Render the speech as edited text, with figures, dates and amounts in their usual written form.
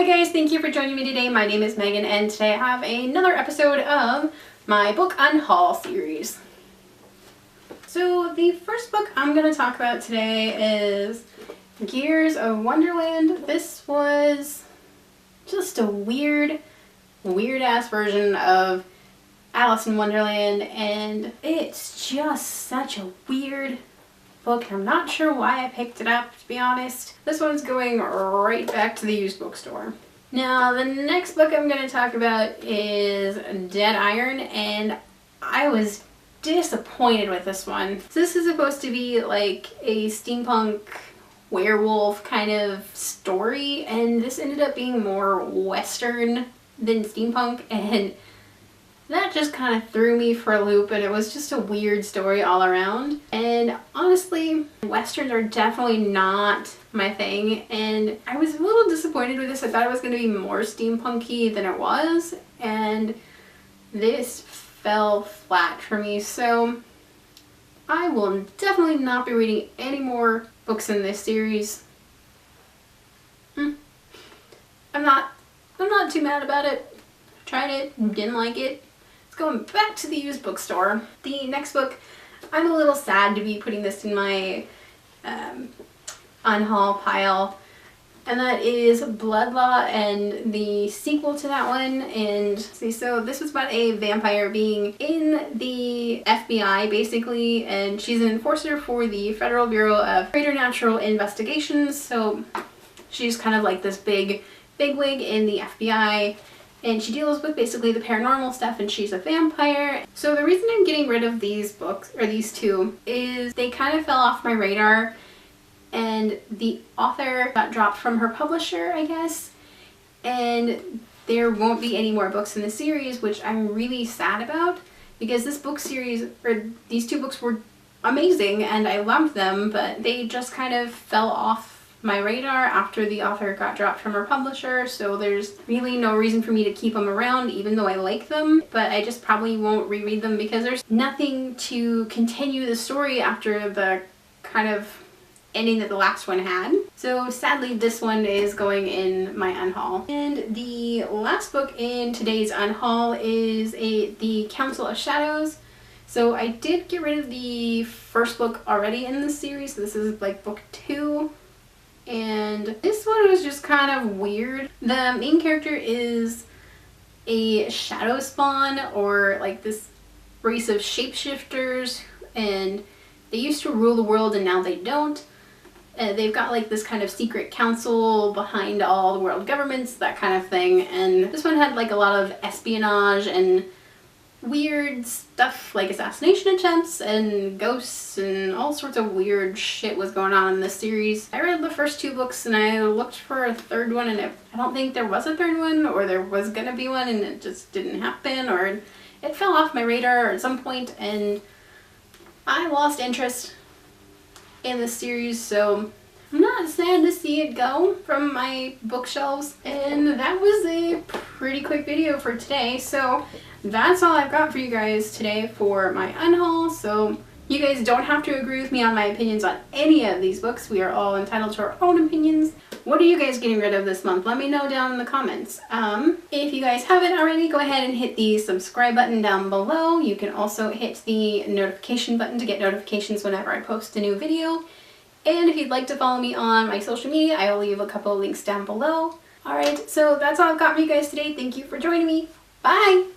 guys, thank you for joining me today. My name is Megan and today I have another episode of my book Unhaul series. So the first book I'm going to talk about today is Gears of Wonderland. This was just a weird ass version of Alice in Wonderland, and it's just such a weird book. I'm not sure why I picked it up, to be honest. This one's going right back to the used bookstore. Now, the next book I'm going to talk about is Dead Iron, and I was disappointed with this one. So this is supposed to be like a steampunk werewolf kind of story, and this ended up being more Western than steampunk, and that just kind of threw me for a loop, and it was just a weird story all around. And honestly, Westerns are definitely not my thing, and I was a little disappointed with this. I thought it was going to be more steampunky than it was, and this fell flat for me. So I will definitely not be reading any more books in this series. I'm not too mad about it. Tried it, didn't like it. Going back to the used bookstore. The next book, I'm a little sad to be putting this in my Unhaul pile, and that is Bloodlaw and the sequel to that one. And see, so this was about a vampire being in the FBI basically, and she's an enforcer for the Federal Bureau of Preternatural Investigations. So she's kind of like this bigwig in the FBI. And she deals with basically the paranormal stuff, and she's a vampire. So the reason I'm getting rid of these books, or these two, is they kind of fell off my radar, and the author got dropped from her publisher, I guess, and there won't be any more books in the series, which I'm really sad about, because this book series, or these two books, were amazing and I loved them, but they just kind of fell off my radar after the author got dropped from her publisher. So there's really no reason for me to keep them around, even though I like them, but I just probably won't reread them because there's nothing to continue the story after the kind of ending that the last one had. So sadly, this one is going in my Unhaul. And the last book in today's Unhaul is The Council of Shadows. So I did get rid of the first book already in this series. So this is like book 2. And this one was just kind of weird. The main character is a shadow spawn, or like this race of shapeshifters, and they used to rule the world and now they don't. They've got like this kind of secret council behind all the world governments, that kind of thing. And this one had like a lot of espionage and weird stuff like assassination attempts and ghosts and all sorts of weird shit was going on in this series. I read the first 2 books and I looked for a third one, and I don't think there was a third one, or there was gonna be one and it just didn't happen, or it fell off my radar at some point, and I lost interest in this series. So I'm not sad to see it go from my bookshelves. And that was a pretty quick video for today. So that's all I've got for you guys today for my Unhaul. So you guys don't have to agree with me on my opinions on any of these books. We are all entitled to our own opinions. What are you guys getting rid of this month? Let me know down in the comments. If you guys haven't already, go ahead and hit the subscribe button down below. You can also hit the notification button to get notifications whenever I post a new video. And if you'd like to follow me on my social media, I will leave a couple of links down below. Alright, so that's all I've got for you guys today. Thank you for joining me. Bye!